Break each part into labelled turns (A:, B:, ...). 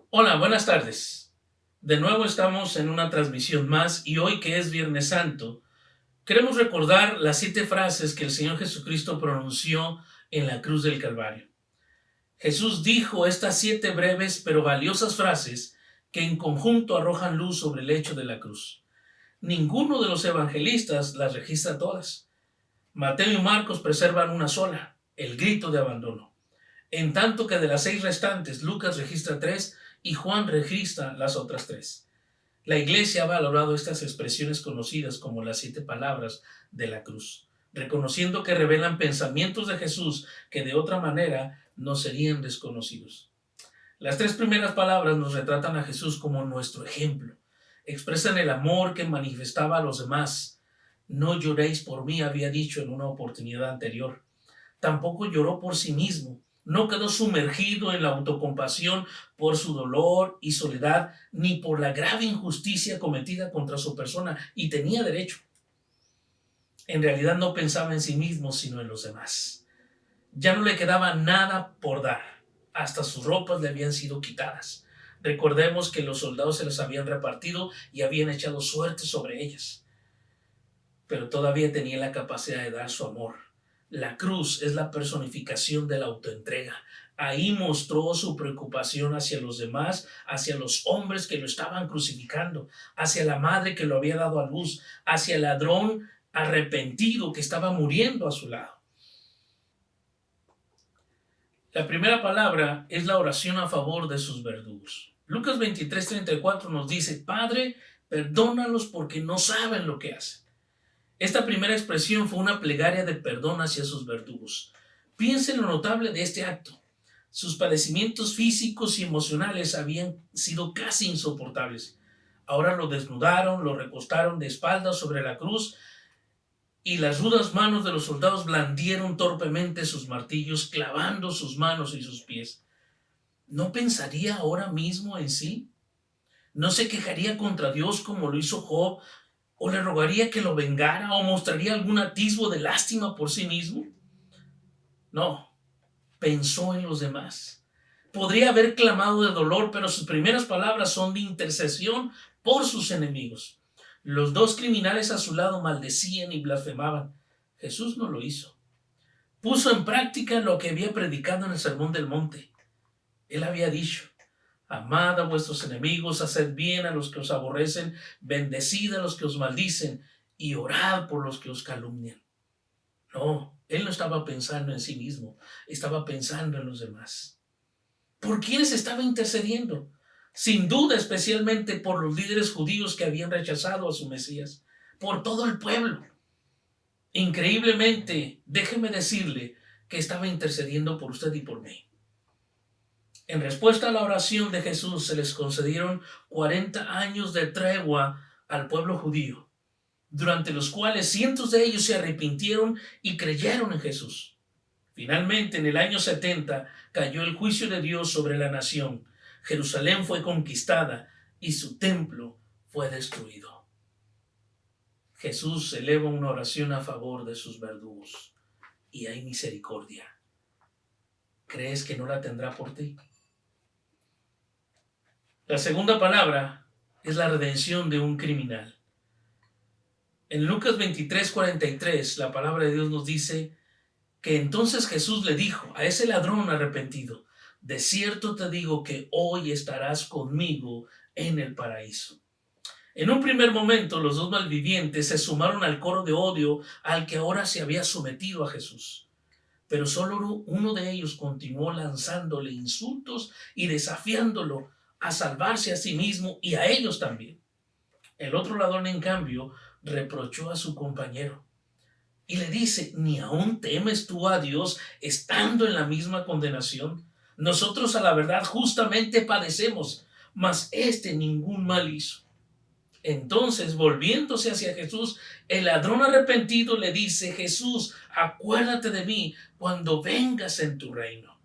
A: Hola, buenas tardes. De nuevo estamos en una transmisión más y hoy que es Viernes Santo, queremos recordar las 7 frases que el Señor Jesucristo pronunció en la cruz del Calvario. Jesús dijo estas 7 breves pero valiosas frases que en conjunto arrojan luz sobre el hecho de la cruz. Ninguno de los evangelistas las registra todas. Mateo y Marcos preservan una sola, el grito de abandono. En tanto que de las 6 restantes, Lucas registra 3 y Juan registra las otras 3. La Iglesia ha valorado estas expresiones conocidas como las 7 palabras de la cruz, reconociendo que revelan pensamientos de Jesús que de otra manera no serían desconocidos. Las 3 primeras palabras nos retratan a Jesús como nuestro ejemplo. Expresan el amor que manifestaba a los demás. No lloréis por mí, había dicho en una oportunidad anterior. Tampoco lloró por sí mismo. No quedó sumergido en la autocompasión por su dolor y soledad, ni por la grave injusticia cometida contra su persona, y tenía derecho. En realidad no pensaba en sí mismo, sino en los demás. Ya no le quedaba nada por dar. Hasta sus ropas le habían sido quitadas. Recordemos que los soldados se las habían repartido y habían echado suerte sobre ellas. Pero todavía tenía la capacidad de dar su amor. La cruz es la personificación de la autoentrega. Ahí mostró su preocupación hacia los demás, hacia los hombres que lo estaban crucificando, hacia la madre que lo había dado a luz, hacia el ladrón arrepentido que estaba muriendo a su lado. La primera palabra es la oración a favor de sus verdugos. Lucas 23:34 nos dice: Padre, perdónalos porque no saben lo que hacen. Esta primera expresión fue una plegaria de perdón hacia sus verdugos. Piensen lo notable de este acto. Sus padecimientos físicos y emocionales habían sido casi insoportables. Ahora lo desnudaron, lo recostaron de espaldas sobre la cruz y las rudas manos de los soldados blandieron torpemente sus martillos, clavando sus manos y sus pies. ¿No pensaría ahora mismo en sí? ¿No se quejaría contra Dios como lo hizo Job? ¿O le rogaría que lo vengara? ¿O mostraría algún atisbo de lástima por sí mismo? No, pensó en los demás. Podría haber clamado de dolor, pero sus primeras palabras son de intercesión por sus enemigos. Los 2 criminales a su lado maldecían y blasfemaban. Jesús no lo hizo. Puso en práctica lo que había predicado en el Sermón del Monte. Él había dicho: amad a vuestros enemigos, haced bien a los que os aborrecen, bendecid a los que os maldicen y orad por los que os calumnian. No, él no estaba pensando en sí mismo, estaba pensando en los demás. ¿Por quiénes estaba intercediendo? Sin duda, especialmente por los líderes judíos que habían rechazado a su Mesías, por todo el pueblo. Increíblemente, déjeme decirle que estaba intercediendo por usted y por mí. En respuesta a la oración de Jesús se les concedieron 40 años de tregua al pueblo judío, durante los cuales cientos de ellos se arrepintieron y creyeron en Jesús. Finalmente, en el año 70, cayó el juicio de Dios sobre la nación. Jerusalén fue conquistada y su templo fue destruido. Jesús eleva una oración a favor de sus verdugos y hay misericordia. ¿Crees que no la tendrá por ti? La segunda palabra es la redención de un criminal. En Lucas 23:43, la palabra de Dios nos dice que entonces Jesús le dijo a ese ladrón arrepentido: de cierto te digo que hoy estarás conmigo en el paraíso. En un primer momento, los 2 malvivientes se sumaron al coro de odio al que ahora se había sometido a Jesús. Pero solo uno de ellos continuó lanzándole insultos y desafiándolo a salvarse a sí mismo y a ellos también. El otro ladrón, en cambio, reprochó a su compañero y le dice: ¿ni aún temes tú a Dios estando en la misma condenación? Nosotros a la verdad justamente padecemos, mas este ningún mal hizo. Entonces, volviéndose hacia Jesús, el ladrón arrepentido le dice: Jesús, acuérdate de mí cuando vengas en tu reino.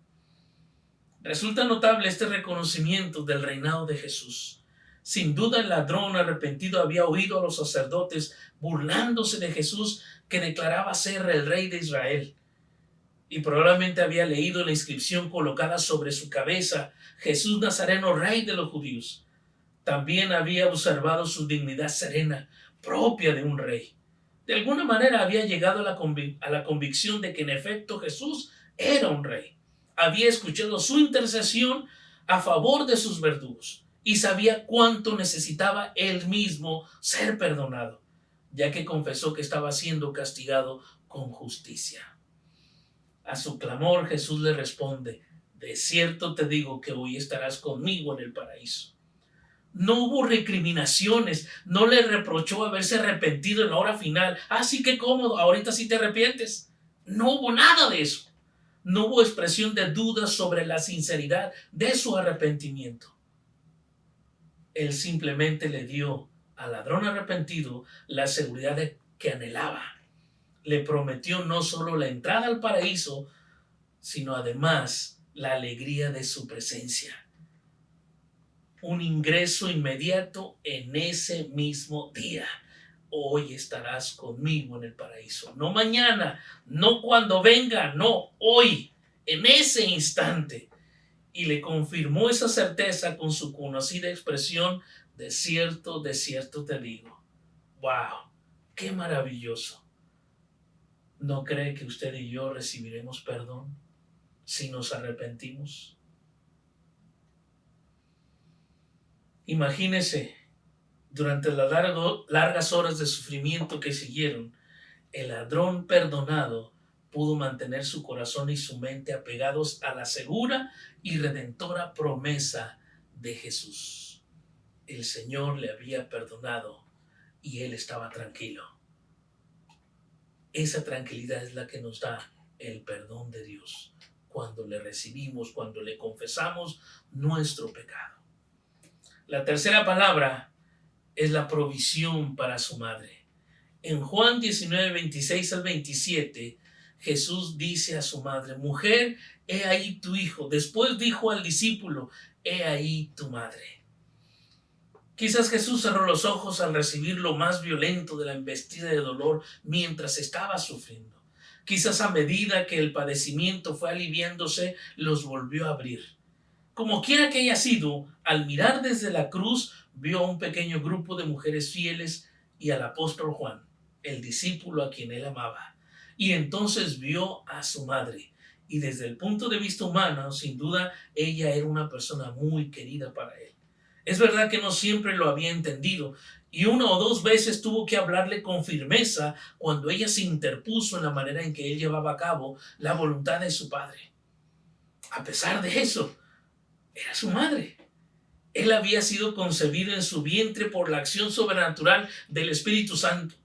A: Resulta notable este reconocimiento del reinado de Jesús. Sin duda, el ladrón arrepentido había oído a los sacerdotes burlándose de Jesús, que declaraba ser el rey de Israel. y probablemente había leído la inscripción colocada sobre su cabeza: Jesús Nazareno, Rey de los judíos. También había observado su dignidad serena, propia de un rey. De alguna manera había llegado a la convicción de que en efecto Jesús era un rey. Había escuchado su intercesión a favor de sus verdugos y sabía cuánto necesitaba él mismo ser perdonado, ya que confesó que estaba siendo castigado con justicia. A su clamor Jesús le responde: de cierto te digo que hoy estarás conmigo en el paraíso. No hubo recriminaciones, no le reprochó haberse arrepentido en la hora final. Así que cómodo, ahorita sí te arrepientes. No hubo nada de eso. No hubo expresión de dudas sobre la sinceridad de su arrepentimiento. Él simplemente le dio al ladrón arrepentido la seguridad que anhelaba. Le prometió no solo la entrada al paraíso, sino además la alegría de su presencia. Un ingreso inmediato en ese mismo día. Hoy estarás conmigo en el paraíso. No mañana, no cuando venga, no, hoy, en ese instante. Y le confirmó esa certeza con su conocida expresión: de cierto te digo. ¡Wow! ¡Qué maravilloso! ¿No cree que usted y yo recibiremos perdón si nos arrepentimos? Imagínese, durante las largas horas de sufrimiento que siguieron, el ladrón perdonado pudo mantener su corazón y su mente apegados a la segura y redentora promesa de Jesús. El Señor le había perdonado y él estaba tranquilo. Esa tranquilidad es la que nos da el perdón de Dios cuando le recibimos, cuando le confesamos nuestro pecado. La tercera palabra es la provisión para su madre. En Juan 19, 26 al 27, Jesús dice a su madre: mujer, he ahí tu hijo. Después dijo al discípulo: he ahí tu madre. Quizás Jesús cerró los ojos al recibir lo más violento de la embestida de dolor mientras estaba sufriendo. Quizás a medida que el padecimiento fue aliviándose, los volvió a abrir. Como quiera que haya sido, al mirar desde la cruz, vio a un pequeño grupo de mujeres fieles y al apóstol Juan, el discípulo a quien él amaba. Y entonces vio a su madre. Y desde el punto de vista humano, sin duda, ella era una persona muy querida para él. Es verdad que no siempre lo había entendido, y una o dos veces tuvo que hablarle con firmeza cuando ella se interpuso en la manera en que él llevaba a cabo la voluntad de su padre. A pesar de eso, era su madre. Él había sido concebido en su vientre por la acción sobrenatural del Espíritu Santo.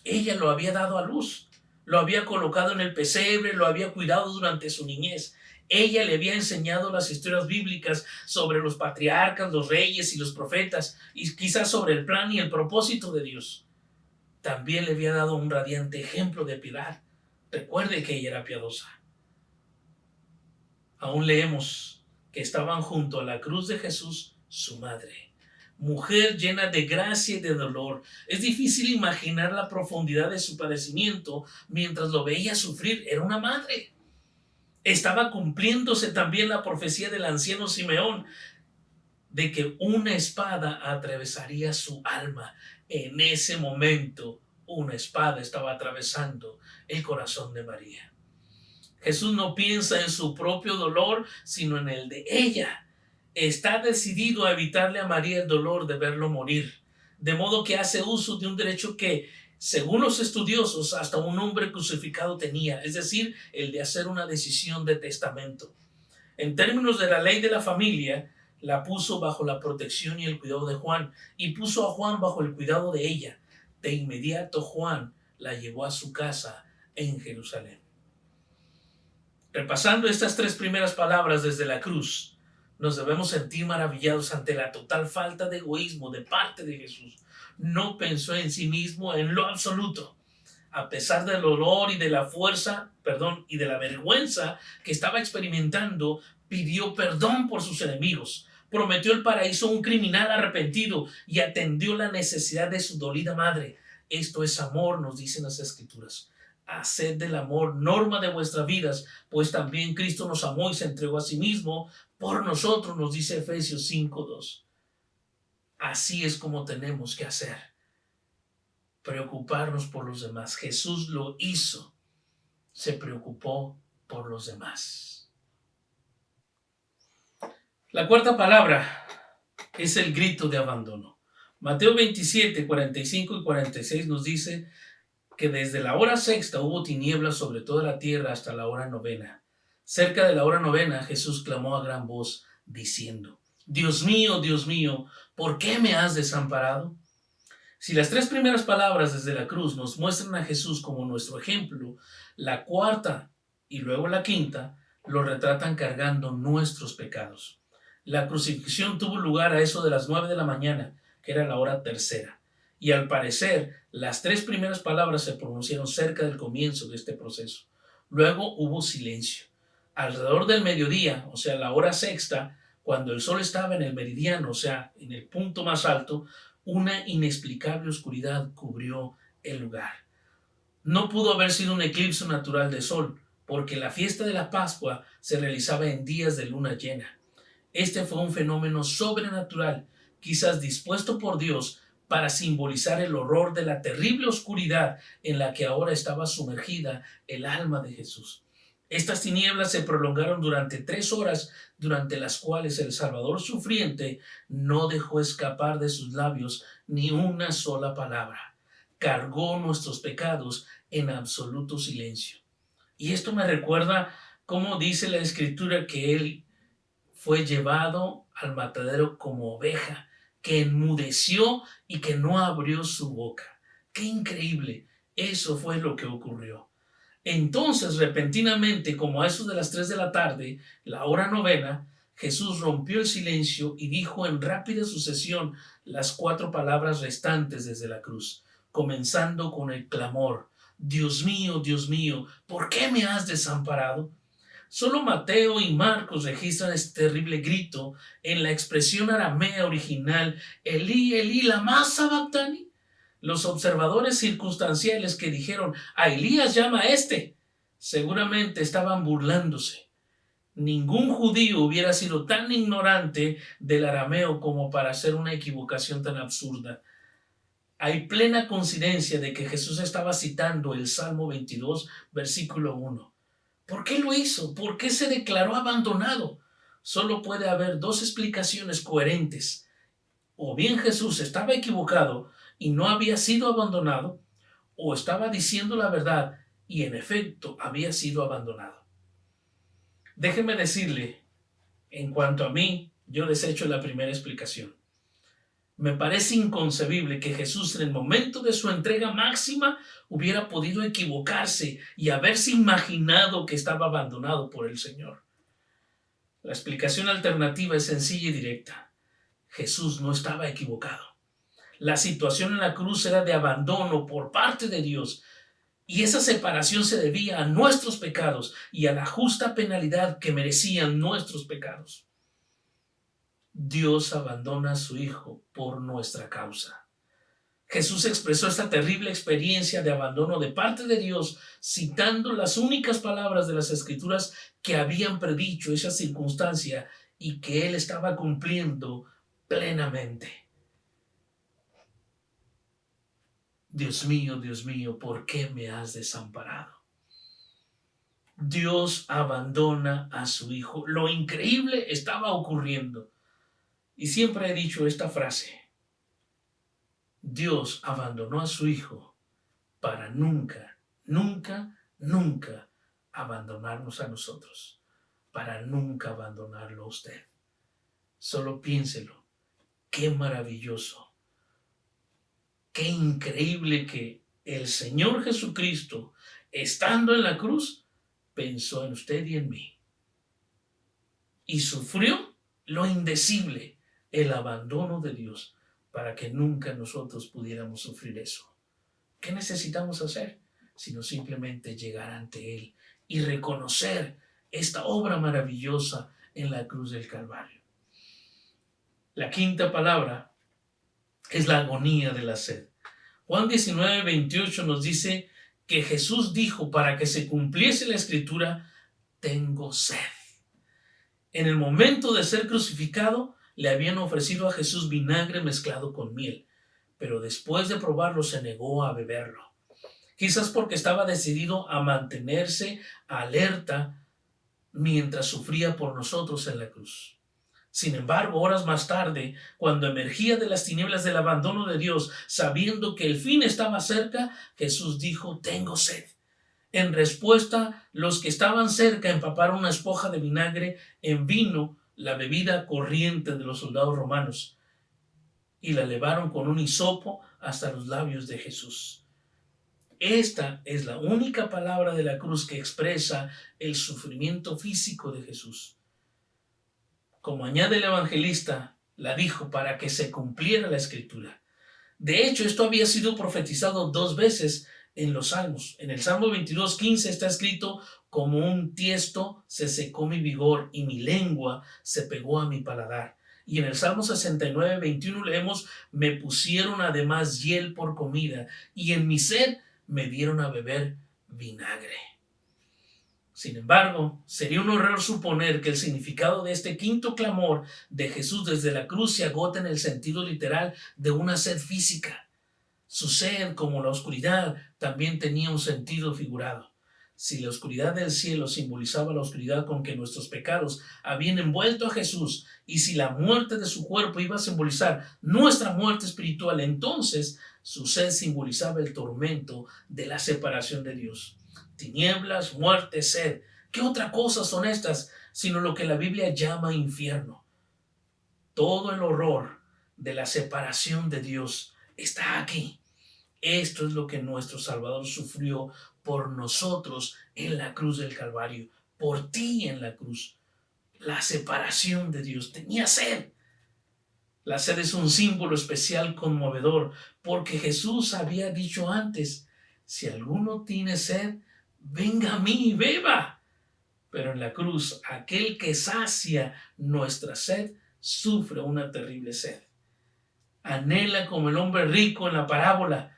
A: Ella lo había dado a luz, lo había colocado en el pesebre, lo había cuidado durante su niñez. Ella le había enseñado las historias bíblicas sobre los patriarcas, los reyes y los profetas, y quizás sobre el plan y el propósito de Dios. También le había dado un radiante ejemplo de piedad. Recuerde que ella era piadosa. Aún leemos que estaban junto a la cruz de Jesús su madre, mujer llena de gracia y de dolor. Es difícil imaginar la profundidad de su padecimiento mientras lo veía sufrir. Era una madre. Estaba cumpliéndose también la profecía del anciano Simeón de que una espada atravesaría su alma. En ese momento, una espada estaba atravesando el corazón de María. Jesús no piensa en su propio dolor, sino en el de ella. Está decidido a evitarle a María el dolor de verlo morir, de modo que hace uso de un derecho que, según los estudiosos, hasta un hombre crucificado tenía, es decir, el de hacer una decisión de testamento. En términos de la ley de la familia, la puso bajo la protección y el cuidado de Juan, y puso a Juan bajo el cuidado de ella. De inmediato Juan la llevó a su casa en Jerusalén. Repasando estas tres primeras palabras desde la cruz, nos debemos sentir maravillados ante la total falta de egoísmo de parte de Jesús. No pensó en sí mismo en lo absoluto. A pesar del dolor y de la y de la vergüenza que estaba experimentando, pidió perdón por sus enemigos, prometió el paraíso a un criminal arrepentido y atendió la necesidad de su dolida madre. Esto es amor, nos dicen las Escrituras. haced del amor norma de vuestras vidas, pues también Cristo nos amó y se entregó a sí mismo por nosotros, nos dice Efesios 5:2. Así es como tenemos que hacer, preocuparnos por los demás. Jesús lo hizo, se preocupó por los demás. La cuarta palabra es el grito de abandono. Mateo 27, 45 y 46 nos dice que desde la hora sexta hubo tinieblas sobre toda la tierra hasta la hora novena. Cerca de la hora novena, Jesús clamó a gran voz, diciendo: Dios mío, ¿por qué me has desamparado? Si las tres primeras palabras desde la cruz nos muestran a Jesús como nuestro ejemplo, la cuarta y luego la quinta lo retratan cargando nuestros pecados. La crucifixión tuvo lugar a eso de las 9 de la mañana, que era la hora tercera. Y al parecer, las tres primeras palabras se pronunciaron cerca del comienzo de este proceso. Luego hubo silencio. Alrededor del mediodía, o sea, la hora sexta, cuando el sol estaba en el meridiano, o sea, en el punto más alto, una inexplicable oscuridad cubrió el lugar. No pudo haber sido un eclipse natural de sol, porque la fiesta de la Pascua se realizaba en días de luna llena. Este fue un fenómeno sobrenatural, quizás dispuesto por Dios para simbolizar el horror de la terrible oscuridad en la que ahora estaba sumergida el alma de Jesús. Estas tinieblas se prolongaron durante 3 horas, durante las cuales el Salvador sufriente no dejó escapar de sus labios ni una sola palabra. Cargó nuestros pecados en absoluto silencio. Y esto me recuerda cómo dice la Escritura que Él fue llevado al matadero como oveja, que enmudeció y que no abrió su boca. ¡Qué increíble! Eso fue lo que ocurrió. Entonces, repentinamente, como a eso de las 3 de la tarde, la hora novena, Jesús rompió el silencio y dijo en rápida sucesión las 4 palabras restantes desde la cruz, comenzando con el clamor: Dios mío, ¿por qué me has desamparado? Solo Mateo y Marcos registran este terrible grito en la expresión aramea original, Elí, Elí, lama sabactani. Los observadores circunstanciales que dijeron: a Elías llama a este, seguramente estaban burlándose. Ningún judío hubiera sido tan ignorante del arameo como para hacer una equivocación tan absurda. Hay plena coincidencia de que Jesús estaba citando el Salmo 22, versículo 1. ¿Por qué lo hizo? ¿Por qué se declaró abandonado? Solo puede haber 2 explicaciones coherentes. O bien Jesús estaba equivocado y no había sido abandonado, o estaba diciendo la verdad y en efecto había sido abandonado. Déjeme decirle, en cuanto a mí, yo desecho la primera explicación. Me parece inconcebible que Jesús en el momento de su entrega máxima hubiera podido equivocarse y haberse imaginado que estaba abandonado por el Señor. La explicación alternativa es sencilla y directa. Jesús no estaba equivocado. La situación en la cruz era de abandono por parte de Dios, y esa separación se debía a nuestros pecados y a la justa penalidad que merecían nuestros pecados. Dios abandona a su Hijo por nuestra causa. Jesús expresó esta terrible experiencia de abandono de parte de Dios citando las únicas palabras de las Escrituras que habían predicho esa circunstancia y que Él estaba cumpliendo plenamente. Dios mío, ¿por qué me has desamparado? Dios abandona a su Hijo. Lo increíble estaba ocurriendo. Y siempre he dicho esta frase: Dios abandonó a su Hijo para nunca abandonarnos a nosotros, para nunca abandonarlo a usted. Solo piénselo. Qué maravilloso, qué increíble que el Señor Jesucristo, estando en la cruz, pensó en usted y en mí. Y sufrió lo indecible, el abandono de Dios, para que nunca nosotros pudiéramos sufrir eso. ¿Qué necesitamos hacer? Sino simplemente llegar ante Él y reconocer esta obra maravillosa en la cruz del Calvario. La quinta palabra es la agonía de la sed. Juan 19:28 nos dice que Jesús dijo para que se cumpliese la escritura: tengo sed. En el momento de ser crucificado, le habían ofrecido a Jesús vinagre mezclado con miel, pero después de probarlo se negó a beberlo. Quizás porque estaba decidido a mantenerse alerta mientras sufría por nosotros en la cruz. Sin embargo, horas más tarde, cuando emergía de las tinieblas del abandono de Dios, sabiendo que el fin estaba cerca, Jesús dijo: tengo sed. En respuesta, los que estaban cerca empaparon una esponja de vinagre en vino, la bebida corriente de los soldados romanos, y la elevaron con un hisopo hasta los labios de Jesús. Esta es la única palabra de la cruz que expresa el sufrimiento físico de Jesús. Como añade el evangelista, la dijo para que se cumpliera la escritura. De hecho, esto había sido profetizado 2 veces en los Salmos. En el Salmo 22:15 está escrito: como un tiesto se secó mi vigor y mi lengua se pegó a mi paladar. Y en el Salmo 69:21 leemos: me pusieron además hiel por comida y en mi sed me dieron a beber vinagre. Sin embargo, sería un error suponer que el significado de este quinto clamor de Jesús desde la cruz se agota en el sentido literal de una sed física. Su sed, como la oscuridad, también tenía un sentido figurado. Si la oscuridad del cielo simbolizaba la oscuridad con que nuestros pecados habían envuelto a Jesús, y si la muerte de su cuerpo iba a simbolizar nuestra muerte espiritual, entonces su sed simbolizaba el tormento de la separación de Dios. Tinieblas, muerte, sed. ¿Qué otra cosa son estas sino lo que la Biblia llama infierno? Todo el horror de la separación de Dios está aquí. Esto es lo que nuestro Salvador sufrió por nosotros en la cruz del Calvario, por ti en la cruz. La separación de Dios. Tenía sed. La sed es un símbolo especial conmovedor, porque Jesús había dicho antes: si alguno tiene sed, venga a mí y beba. Pero en la cruz, aquel que sacia nuestra sed sufre una terrible sed. Anhela, como el hombre rico en la parábola,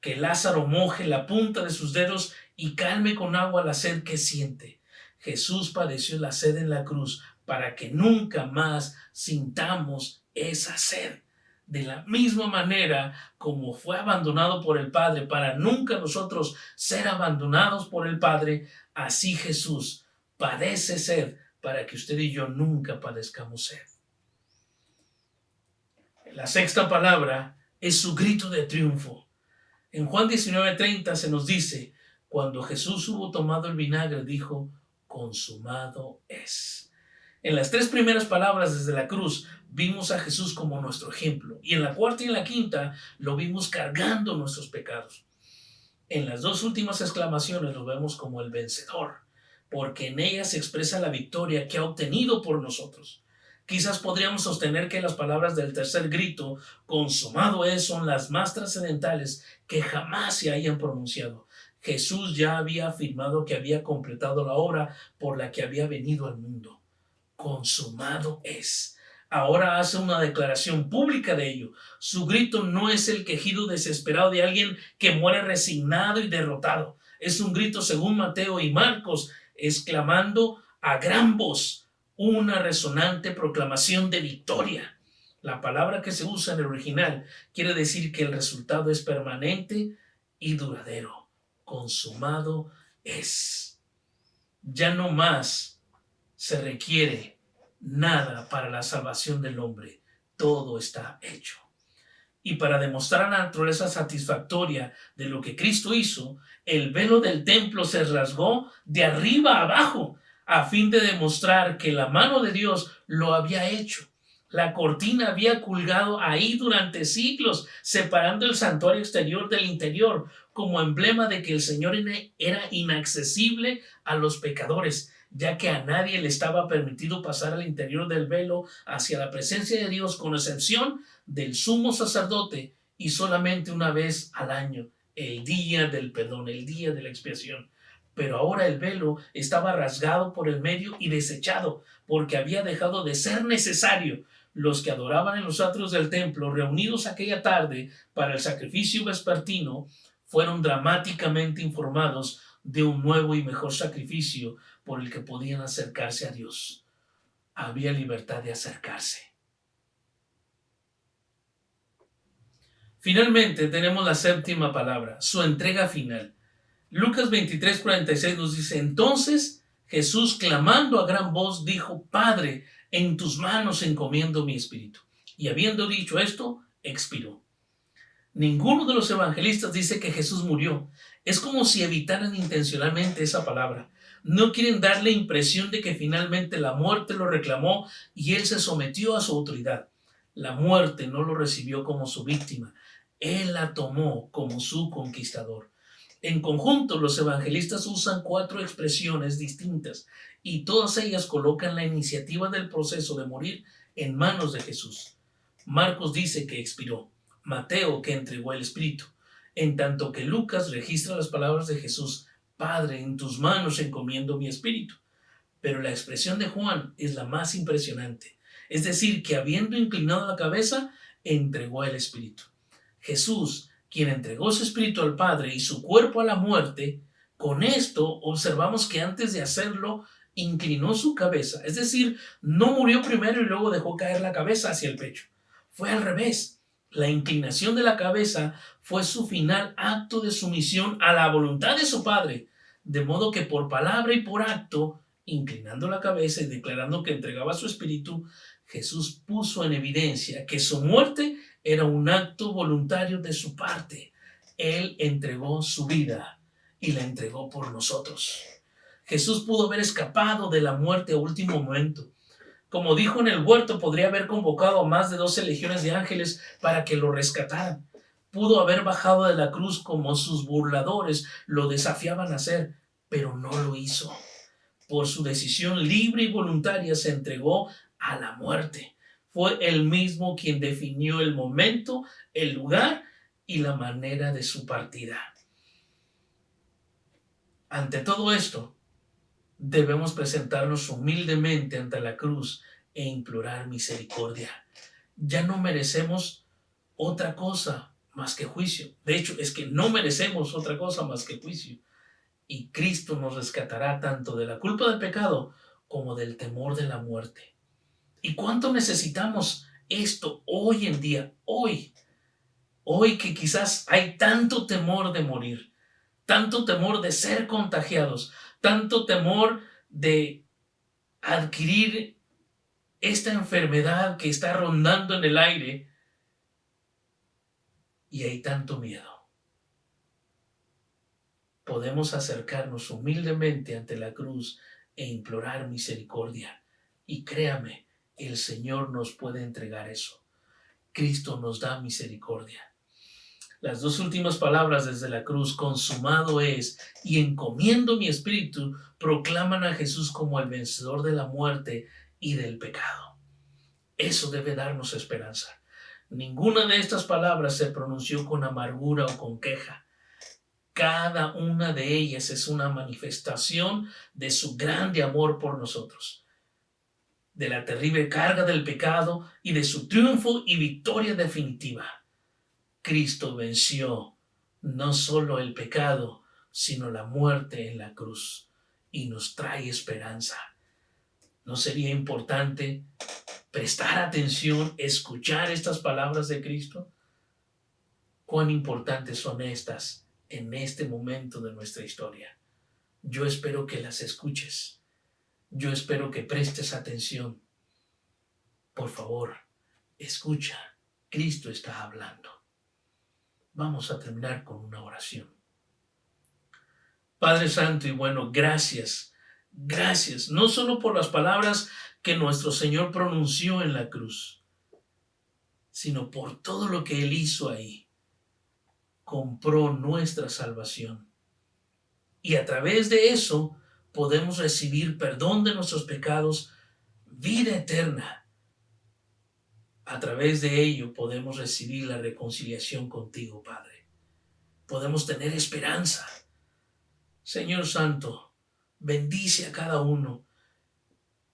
A: que Lázaro moje la punta de sus dedos y calme con agua la sed que siente. Jesús padeció la sed en la cruz para que nunca más sintamos esa sed. De la misma manera como fue abandonado por el Padre para nunca nosotros ser abandonados por el Padre, así Jesús padece sed para que usted y yo nunca padezcamos sed. La sexta palabra es su grito de triunfo. En Juan 19:30 se nos dice: cuando Jesús hubo tomado el vinagre, dijo: consumado es. En las 3 primeras palabras desde la cruz vimos a Jesús como nuestro ejemplo, y en la cuarta y en la quinta lo vimos cargando nuestros pecados. En las 2 últimas exclamaciones lo vemos como el vencedor, porque en ellas se expresa la victoria que ha obtenido por nosotros. Quizás podríamos sostener que las palabras del tercer grito, consumado es, son las más trascendentales que jamás se hayan pronunciado. Jesús ya había afirmado que había completado la obra por la que había venido al mundo. Consumado es. Ahora hace una declaración pública de ello. Su grito no es el quejido desesperado de alguien que muere resignado y derrotado. Es un grito, según Mateo y Marcos, exclamando a gran voz, una resonante proclamación de victoria. La palabra que se usa en el original quiere decir que el resultado es permanente y duradero. Consumado es. Ya no más se requiere nada para la salvación del hombre. Todo está hecho. Y para demostrar la naturaleza satisfactoria de lo que Cristo hizo, el velo del templo se rasgó de arriba a abajo, a fin de demostrar que la mano de Dios lo había hecho. La cortina había colgado ahí durante siglos, separando el santuario exterior del interior, como emblema de que el Señor era inaccesible a los pecadores, ya que a nadie le estaba permitido pasar al interior del velo hacia la presencia de Dios, con excepción del sumo sacerdote, y solamente una vez al año, el día del perdón, el día de la expiación. Pero ahora el velo estaba rasgado por el medio y desechado, porque había dejado de ser necesario. Los que adoraban en los atrios del templo, reunidos aquella tarde para el sacrificio vespertino, fueron dramáticamente informados de un nuevo y mejor sacrificio por el que podían acercarse a Dios. Había libertad de acercarse. Finalmente tenemos la séptima palabra, su entrega final. Lucas 23:46 nos dice: entonces Jesús, clamando a gran voz, dijo: Padre, en tus manos encomiendo mi espíritu. Y habiendo dicho esto, expiró. Ninguno de los evangelistas dice que Jesús murió. Es como si evitaran intencionalmente esa palabra. No quieren dar la impresión de que finalmente la muerte lo reclamó y él se sometió a su autoridad. La muerte no lo recibió como su víctima. Él la tomó como su conquistador. En conjunto, los evangelistas usan 4 expresiones distintas y todas ellas colocan la iniciativa del proceso de morir en manos de Jesús. Marcos dice que expiró, Mateo que entregó el Espíritu, en tanto que Lucas registra las palabras de Jesús: Padre, en tus manos encomiendo mi espíritu. Pero la expresión de Juan es la más impresionante, es decir, que habiendo inclinado la cabeza, entregó el Espíritu. Jesús, quien entregó su espíritu al Padre y su cuerpo a la muerte, con esto observamos que antes de hacerlo, inclinó su cabeza, es decir, no murió primero y luego dejó caer la cabeza hacia el pecho. Fue al revés. La inclinación de la cabeza fue su final acto de sumisión a la voluntad de su Padre, de modo que por palabra y por acto, inclinando la cabeza y declarando que entregaba su espíritu, Jesús puso en evidencia que su muerte era un acto voluntario de su parte. Él entregó su vida y la entregó por nosotros. Jesús pudo haber escapado de la muerte a último momento. Como dijo en el huerto, podría haber convocado a más de 12 legiones de ángeles para que lo rescataran. Pudo haber bajado de la cruz como sus burladores lo desafiaban a hacer, pero no lo hizo. Por su decisión libre y voluntaria se entregó a la muerte. Fue él mismo quien definió el momento, el lugar y la manera de su partida. Ante todo esto, debemos presentarnos humildemente ante la cruz e implorar misericordia. Ya no merecemos otra cosa más que juicio. De hecho, es que no merecemos otra cosa más que juicio. Y Cristo nos rescatará tanto de la culpa del pecado como del temor de la muerte. ¿Y cuánto necesitamos esto hoy en día? Hoy que quizás hay tanto temor de morir, tanto temor de ser contagiados, tanto temor de adquirir esta enfermedad que está rondando en el aire, y hay tanto miedo. Podemos acercarnos humildemente ante la cruz e implorar misericordia. Y créame, el Señor nos puede entregar eso. Cristo nos da misericordia. Las 2 últimas palabras desde la cruz, consumado es, y encomiendo mi espíritu, proclaman a Jesús como el vencedor de la muerte y del pecado. Eso debe darnos esperanza. Ninguna de estas palabras se pronunció con amargura o con queja. Cada una de ellas es una manifestación de su grande amor por nosotros, de la terrible carga del pecado y de su triunfo y victoria definitiva. Cristo venció no solo el pecado, sino la muerte en la cruz y nos trae esperanza. ¿No sería importante prestar atención, escuchar estas palabras de Cristo? ¿Cuán importantes son estas en este momento de nuestra historia? Yo espero que las escuches. Yo espero que prestes atención. Por favor, escucha. Cristo está hablando. Vamos a terminar con una oración. Padre Santo y bueno, gracias. Gracias, no solo por las palabras que nuestro Señor pronunció en la cruz, sino por todo lo que Él hizo ahí. Compró nuestra salvación. Y a través de eso podemos recibir perdón de nuestros pecados, vida eterna. A través de ello podemos recibir la reconciliación contigo, Padre. Podemos tener esperanza. Señor Santo, bendice a cada uno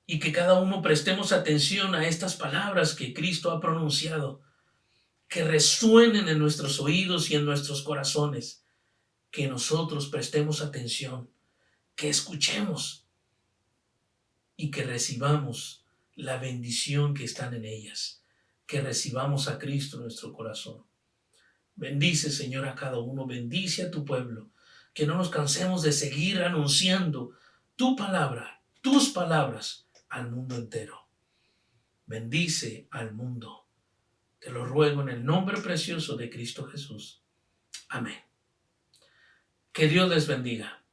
A: y que cada uno prestemos atención a estas palabras que Cristo ha pronunciado, que resuenen en nuestros oídos y en nuestros corazones. que nosotros prestemos atención, que escuchemos y que recibamos la bendición que están en ellas, que recibamos a Cristo en nuestro corazón. Bendice, Señor, a cada uno, bendice a tu pueblo, que no nos cansemos de seguir anunciando tu palabra, tus palabras al mundo entero. Bendice al mundo. Te lo ruego en el nombre precioso de Cristo Jesús. Amén. Que Dios les bendiga.